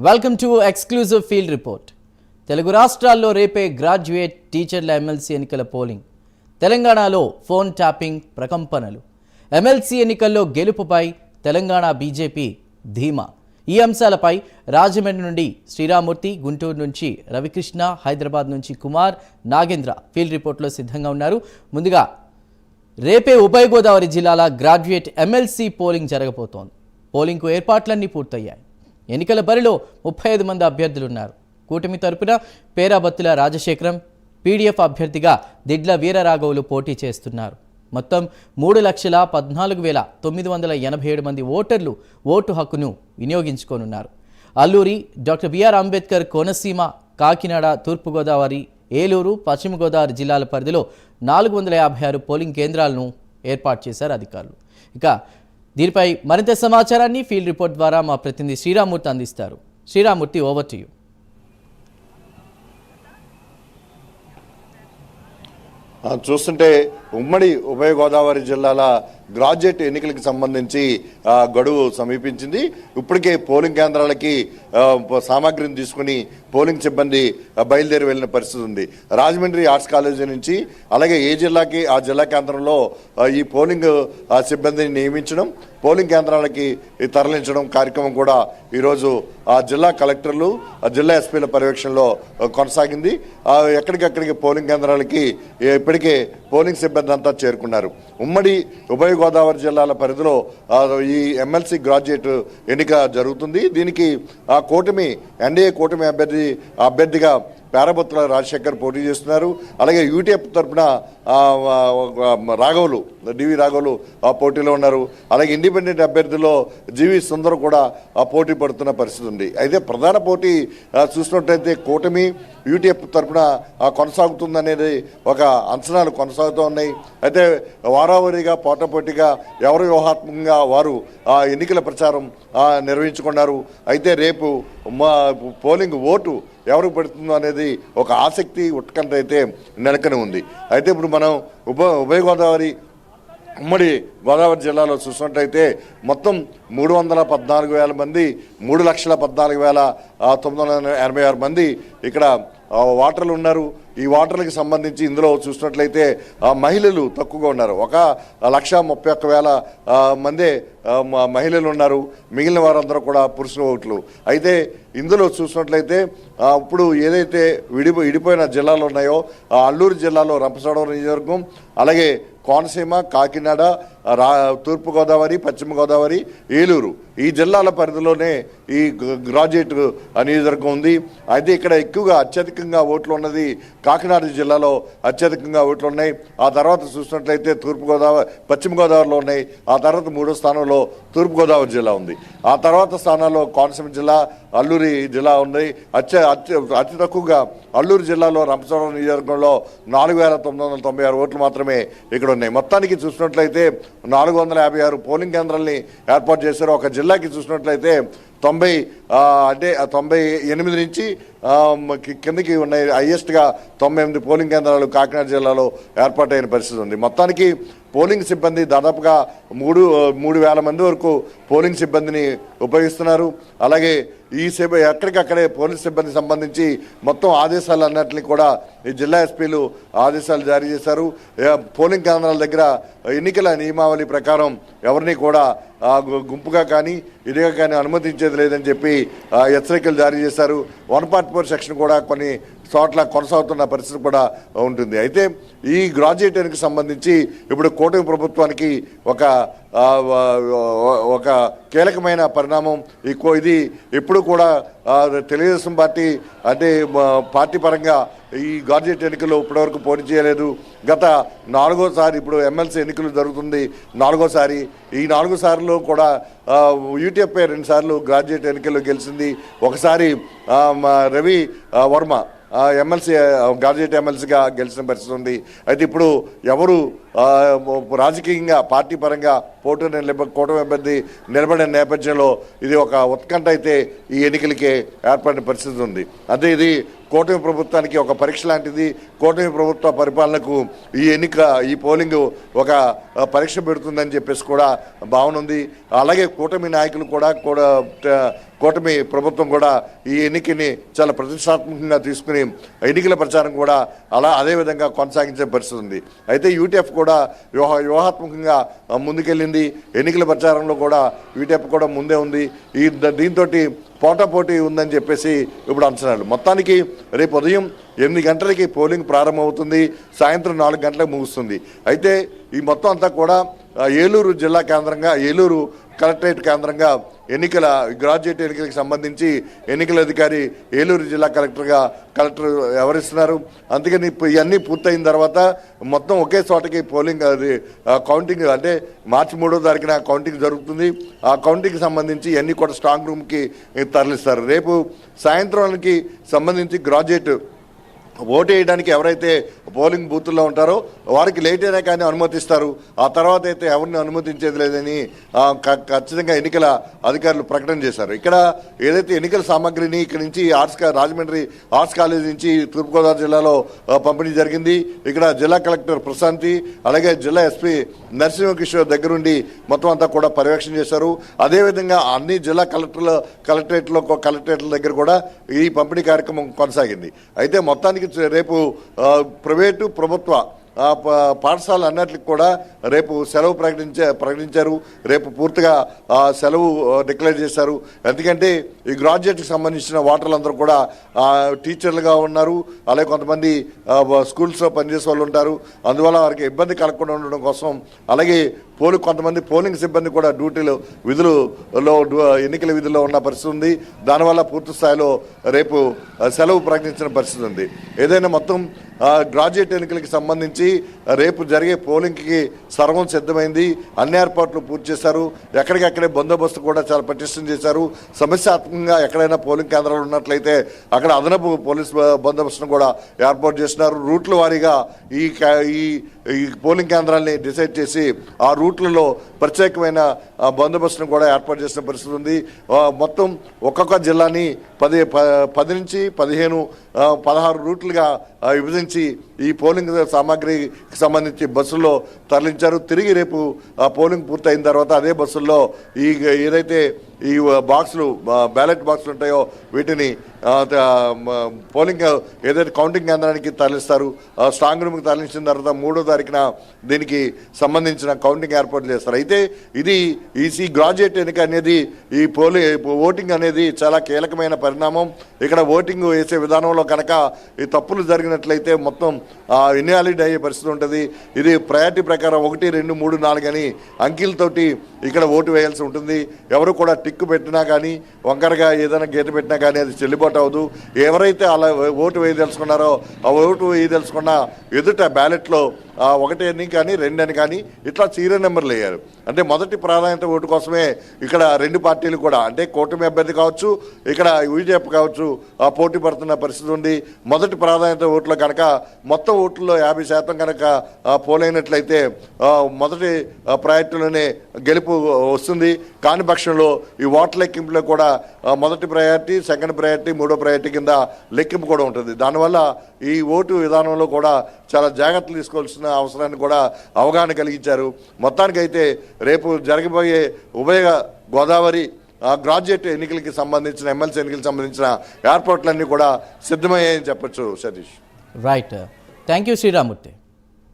Welcome to exclusive field report. Telugu రాష్ట్రాల్లో రేపే graduate టీచర్ల ఎమ్మెల్సీ ఎన్నికల పోలింగ్. తెలంగాణలో ఫోన్ ట్యాపింగ్ ప్రకంపనలు. ఎమ్మెల్సీ ఎన్నికల్లో గెలుపుపై తెలంగాణ బీజేపీ ధీమా. ఈ అంశాలపై రాజమండ్రి నుండి శ్రీరామూర్తి, గుంటూరు నుంచి రవికృష్ణ, హైదరాబాద్ నుంచి కుమార్, నాగేంద్ర ఫీల్డ్ రిపోర్ట్లో సిద్ధంగా ఉన్నారు. ముందుగా రేపే ఉభయ గోదావరి జిల్లాల గ్రాడ్యుయేట్ ఎమ్మెల్సీ పోలింగ్ జరగబోతోంది. పోలింగ్కు ఏర్పాట్లన్నీ పూర్తయ్యాయి. ఎన్నికల బరిలో 35 మంది అభ్యర్థులున్నారు. కూటమి తరపున పేరాబత్తుల రాజశేఖరం, పీడీఎఫ్ అభ్యర్థిగా దిడ్ల వీరరాఘవులు పోటీ చేస్తున్నారు. మొత్తం 3,14,987 మంది ఓటర్లు ఓటు హక్కును వినియోగించుకోనున్నారు. అల్లూరి, డాక్టర్ బిఆర్ అంబేద్కర్ కోనసీమ, కాకినాడ, తూర్పుగోదావరి, ఏలూరు, పశ్చిమ గోదావరి జిల్లాల పరిధిలో 456 పోలింగ్ కేంద్రాలను ఏర్పాటు చేశారు అధికారులు. ఇక దీనిపై మరింత సమాచారాన్ని ఫీల్డ్ రిపోర్ట్ ద్వారా మా ప్రతినిధి శ్రీరామూర్తి అందిస్తారు. Sriramurthy, over to you. చూస్తుంటే ఉమ్మడి ఉభయ గోదావరి జిల్లాల గ్రాడ్యుయేట్ ఎన్నికలకు సంబంధించి గడువు సమీపించింది. ఇప్పటికే పోలింగ్ కేంద్రాలకి సామాగ్రిని తీసుకుని పోలింగ్ సిబ్బంది బయలుదేరి వెళ్ళిన పరిస్థితి ఉంది. రాజమండ్రి ఆర్ట్స్ కాలేజీ నుంచి అలాగే ఏ జిల్లాకి ఆ జిల్లా కేంద్రంలో ఈ పోలింగ్ సిబ్బందిని నియమించడం, పోలింగ్ కేంద్రాలకి తరలించడం కార్యక్రమం కూడా ఈరోజు ఆ జిల్లా కలెక్టర్లు, జిల్లా ఎస్పీల పర్యవేక్షణలో కొనసాగింది. ఎక్కడికక్కడికి పోలింగ్ కేంద్రాలకి ఇప్పటికే పోలింగ్ సిబ్బంది అంతా చేరుకున్నారు. ఉమ్మడి ఉభయ గోదావరి జిల్లాల పరిధిలో ఈ ఎమ్మెల్సీ గ్రాడ్యుయేట్ ఎన్నిక జరుగుతుంది. దీనికి కూటమి ఎన్డీఏ కూటమి అభ్యర్థిగా పేరాబత్తుల రాజశేఖర్ పోటీ చేస్తున్నారు. అలాగే యూటీఎఫ్ తరఫున రాఘవులు, డివి రాఘవులు పోటీలో ఉన్నారు. అలాగే ఇండిపెండెంట్ అభ్యర్థుల్లో జీవి సుందర్ కూడా పోటీ పడుతున్న పరిస్థితి ఉంది. అయితే ప్రధాన పోటీ చూసినట్టయితే కూటమి యూటీఎఫ్ తరఫున కొనసాగుతుందనేది ఒక అంచనాలు కొనసాగుతూ ఉన్నాయి. అయితే వారావారీగా పోటాపోటీగా ఎవరు వ్యూహాత్మకంగా వారు ఎన్నికల ప్రచారం నిర్వహించుకున్నారు. అయితే రేపు పోలింగ్ ఓటు ఎవరికి పడుతుందో అనేది ఒక ఆసక్తి, ఉత్కంఠ అయితే నెలకొని ఉంది. అయితే ఇప్పుడు మనం ఉభయ గోదావరి ఉమ్మడి గోదావరి జిల్లాలో చూసినట్టయితే మొత్తం 314,000 మంది, 3,14,986 మంది ఇక్కడ ఓటర్లు ఉన్నారు. ఈ ఓటర్లకు సంబంధించి ఇందులో చూసినట్లయితే మహిళలు తక్కువగా ఉన్నారు. 1,31,000 మందే మహిళలు ఉన్నారు. మిగిలిన వారందరూ కూడా పురుషుల ఓట్లు. అయితే ఇందులో చూసినట్లయితే ఇప్పుడు ఏదైతే విడిపోయిన జిల్లాలు ఉన్నాయో అల్లూరు జిల్లాలో రంపచోడవరం నియోజకవర్గం, అలాగే కోనసీమ, కాకినాడ, తూర్పుగోదావరి, పశ్చిమ గోదావరి, ఏలూరు ఈ జిల్లాల పరిధిలోనే ఈ గ్రాడ్యుయేట్ నియోజకవర్గం ఉంది. అయితే ఇక్కడ ఎక్కువగా అత్యధికంగా ఓట్లు ఉన్నది కాకినాడ జిల్లాలో అత్యధికంగా ఓట్లు ఉన్నాయి. ఆ తర్వాత చూసినట్లయితే పశ్చిమ గోదావరిలో ఉన్నాయి. ఆ తర్వాత 3వ స్థానంలో తూర్పుగోదావరి జిల్లా ఉంది. ఆ తర్వాత స్థానాల్లో కోనసీమ జిల్లా, అల్లూరి జిల్లా ఉన్నాయి. అతి తక్కువగా అల్లూరు జిల్లాలో రంపచోడవరం నియోజకవర్గంలో 4,996 ఓట్లు మాత్రమే ఇక్కడ ఉన్నాయి. మొత్తానికి చూసినట్లయితే 456 పోలింగ్ కేంద్రాలని ఏర్పాటు చేశారు. ఒక జిల్లాకి చూసినట్లయితే 98 నుంచి కిందకి ఉన్నాయి. హైయెస్ట్గా 98 పోలింగ్ కేంద్రాలు కాకినాడ జిల్లాలో ఏర్పాటైన పరిస్థితి ఉంది. మొత్తానికి పోలింగ్ సిబ్బంది దాదాపుగా 3,000 మంది వరకు పోలింగ్ సిబ్బందిని ఉపయోగిస్తున్నారు. అలాగే ఈ ఎక్కడికక్కడే పోలీస్ సిబ్బంది సంబంధించి మొత్తం ఆదేశాలు అన్నింటినీ కూడా ఈ జిల్లా ఎస్పీలు ఆదేశాలు జారీ చేశారు. పోలింగ్ కేంద్రాల దగ్గర ఎన్నికల నియమావళి ప్రకారం ఎవరిని కూడా గుంపుగా కానీ ఇదిగా కానీ అనుమతించేది లేదని చెప్పి హెచ్చరికలు జారీ చేశారు. 144 సెక్షన్ కూడా కొన్ని చోట్ల కొనసాగుతున్న పరిస్థితి కూడా ఉంటుంది. అయితే ఈ గ్రాడ్యుయేట్ ఎన్నికకు సంబంధించి ఇప్పుడు కూటమి ప్రభుత్వానికి ఒక కీలకమైన పరిణామం. ఇది ఎప్పుడు కూడా తెలుగుదేశం పార్టీ అంటే పార్టీ పరంగా ఈ గ్రాడ్యుయేట్ ఎన్నికల్లో ఇప్పటివరకు పోటీ చేయలేదు. గత 4వసారి ఇప్పుడు ఎమ్మెల్సీ ఎన్నికలు జరుగుతుంది, 4వసారి. ఈ 4 సార్లు కూడా యూటీఎఫ్ఐ 2 సార్లు గ్రాడ్యుయేట్ ఎన్నికల్లో గెలిచింది. ఒకసారి రవి వర్మ ఎమ్మెల్సీ గ్రాడ్యుయేట్ ఎమ్మెల్సీగా గెలిచిన పరిస్థితి ఉంది. అయితే ఇప్పుడు ఎవరు రాజకీయంగా పార్టీ పరంగా కూటమి అభ్యర్థి నిలబడిన నేపథ్యంలో ఇది ఒక ఉత్కంఠ అయితే ఈ ఎన్నికలకే ఏర్పడిన పరిస్థితి ఉంది. అదే ఇది కూటమి ప్రభుత్వానికి ఒక పరీక్ష లాంటిది. కూటమి ప్రభుత్వ పరిపాలనకు ఈ పోలింగ్ ఒక పరీక్ష పెడుతుందని చెప్పేసి కూడా భావన ఉంది. అలాగే కూటమి నాయకులు కూడా కూటమి ప్రభుత్వం కూడా ఈ ఎన్నికని చాలా ప్రతిష్టాత్మకంగా తీసుకుని ఎన్నికల ప్రచారం కూడా అదే విధంగా కొనసాగించే పరిస్థితి ఉంది. అయితే యూటీఎఫ్ కూడా వ్యూహాత్మకంగా ముందుకెళ్ళింది. ఎన్నికల ప్రచారంలో కూడా యూటీఎఫ్ కూడా ముందే ఉంది. దీంతో పోటాపోటీ ఉందని చెప్పేసి ఇప్పుడు అంచనాలు. మొత్తానికి రేపు ఉదయం 8 గంటలకి పోలింగ్ ప్రారంభమవుతుంది, సాయంత్రం 4 గంటలకు ముగుస్తుంది. అయితే ఈ మొత్తం అంతా కూడా ఏలూరు జిల్లా కేంద్రంగా, ఏలూరు కలెక్టరేట్ కేంద్రంగా గ్రాడ్యుయేట్ ఎన్నికలకు సంబంధించి ఎన్నికల అధికారి ఏలూరు జిల్లా కలెక్టర్ వ్యవహరిస్తున్నారు. అందుకని ఇవన్నీ పూర్తయిన తర్వాత మొత్తం ఒకే చోటకి పోలింగ్ కౌంటింగ్, అంటే మార్చి 3వ తారీఖున కౌంటింగ్ జరుగుతుంది. ఆ కౌంటింగ్కి సంబంధించి ఇవన్నీ కూడా స్ట్రాంగ్ రూమ్కి తరలిస్తారు. రేపు సాయంత్రానికి సంబంధించి గ్రాడ్యుయేట్ ఓటు వేయడానికి ఎవరైతే పోలింగ్ బూతుల్లో ఉంటారో వారికి లేట్ అయినా కానీ అనుమతిస్తారు. ఆ తర్వాత అయితే ఎవరిని అనుమతించేది లేదని ఖచ్చితంగా ఎన్నికల అధికారులు ప్రకటన చేశారు. ఇక్కడ ఏదైతే ఎన్నికల సామాగ్రిని ఇక్కడ నుంచి రాజమండ్రి ఆర్ట్స్ కాలేజ్ నుంచి తూర్పుగోదావరి జిల్లాలో పంపిణీ జరిగింది. ఇక్కడ జిల్లా కలెక్టర్ ప్రశాంతి, అలాగే జిల్లా ఎస్పీ నరసింహకిషోర్ దగ్గరుండి మొత్తం అంతా కూడా పర్యవేక్షణ చేశారు. అదేవిధంగా అన్ని జిల్లా కలెక్టరేట్ల దగ్గర కూడా ఈ పంపిణీ కార్యక్రమం కొనసాగింది. అయితే మొత్తానికి రేపు ప్రైవేటు ప్రభుత్వ పాఠశాలలు అన్నిటికి కూడా రేపు సెలవు ప్రకటించారు. రేపు పూర్తిగా సెలవు డిక్లేర్ చేశారు. ఎందుకంటే ఈ గ్రాడ్యుయేట్కి సంబంధించిన ఓటర్లందరూ కూడా టీచర్లుగా ఉన్నారు, అలాగే కొంతమంది స్కూల్స్లో పనిచేసే వాళ్ళు ఉంటారు. అందువల్ల వారికి ఇబ్బంది కలగకుండా ఉండడం కోసం, అలాగే కొంతమంది పోలింగ్ సిబ్బంది కూడా ఎన్నికల విధుల్లో ఉన్న పరిస్థితి ఉంది. దానివల్ల పూర్తి స్థాయిలో రేపు సెలవు ప్రకటించిన పరిస్థితి ఉంది. ఏదైనా మొత్తం గ్రాడ్యుయేట్ ఎన్నికలకి సంబంధించి రేపు జరిగే పోలింగ్కి సర్వం సిద్ధమైంది. అన్ని ఏర్పాట్లు పూర్తి చేశారు. ఎక్కడికక్కడే బందోబస్తు కూడా చాలా పటిష్టం చేశారు. సమస్యాత్మకంగా ఎక్కడైనా పోలింగ్ కేంద్రాలు ఉన్నట్లయితే అక్కడ అదనపు పోలీస్ బందోబస్తును కూడా ఏర్పాటు చేస్తున్నారు. రూట్ల వారీగా ఈ పోలింగ్ కేంద్రాలని డిసైడ్ చేసి ఆ రూట్లలో ప్రత్యేకమైన బందోబస్తును కూడా ఏర్పాటు చేసిన పరిస్థితి ఉంది. మొత్తం ఒక్కొక్క జిల్లాని 10 నుంచి 15, 16 రూట్లుగా విభజించి ఈ పోలింగ్ సామాగ్రికి సంబంధించి బస్సుల్లో తరలించారు. తిరిగి రేపు పోలింగ్ పూర్తయిన తర్వాత అదే బస్సుల్లో ఏదైతే ఈ బ్యాలెట్ బాక్సులు ఉంటాయో వీటిని పోలింగ్ ఏదైతే కౌంటింగ్ కేంద్రానికి తరలిస్తారు. స్ట్రాంగ్ రూమ్కి తరలించిన తర్వాత 3వ తారీఖున దీనికి సంబంధించిన కౌంటింగ్ ఏర్పాట్లు చేస్తారు. అయితే ఇది గ్రాడ్యుయేట్ ఎన్నిక అనేది ఓటింగ్ అనేది చాలా కీలకమైన పరిణామం. ఇక్కడ ఓటింగ్ వేసే విధానంలో కనుక ఈ తప్పులు జరిగినట్లయితే మొత్తం ఇన్వాలిడ్ అయ్యే పరిస్థితి ఉంటుంది. ఇది ప్రయారిటీ ప్రకారం 1, 2, 3, 4 అని అంకెలతోటి ఇక్కడ ఓటు వేయాల్సి ఉంటుంది. ఎవరు కూడా టిక్కు పెట్టినా కానీ, వంకరగా ఏదైనా గీత పెట్టినా కానీ అది చెల్లుబాటు అవ్వదు. ఎవరైతే అలా ఓటు వేయదలుచుకున్నారో ఆ ఓటు వేయదలుచుకున్న ఎదుట బ్యాలెట్లో 1 అని కానీ 2 అని కానీ ఇట్లా సీరియల్ నెంబర్లు వేయారు. అంటే మొదటి ప్రాధాన్యత ఓటు కోసమే ఇక్కడ 2 పార్టీలు కూడా, అంటే కూటమి అభ్యర్థి కావచ్చు, ఇక్కడ యూజీఎఫ్ కావచ్చు, పోటీ పడుతున్న పరిస్థితి ఉంది. మొదటి ప్రాధాన్యత ఓట్లో కనుక మొత్తం ఓట్లలో 50% కనుక పోలైనట్లయితే మొదటి ప్రయారిటీలోనే గెలుపు వస్తుంది. కాని పక్షంలో ఈ ఓట్ల లెక్కింపులో కూడా మొదటి ప్రయారిటీ, సెకండ్ ప్రయారిటీ, 3వ ప్రయారిటీ కింద లెక్కింపు కూడా ఉంటుంది. దానివల్ల ఈ ఓటు విధానంలో కూడా చాలా జాగ్రత్తలు తీసుకోవాల్సిన అవసరాన్ని కూడా అవగాహన కలిగించారు. మొత్తానికైతే రేపు జరగబోయే ఉభయ గోదావరి గ్రాడ్యుయేట్ ఎన్నికలకి సంబంధించిన, ఎమ్మెల్సీ ఎన్నికలకు సంబంధించిన ఏర్పాట్లన్నీ కూడా సిద్ధమయ్యాయని చెప్పొచ్చు. Satish. Right, thank you Sriramurthy.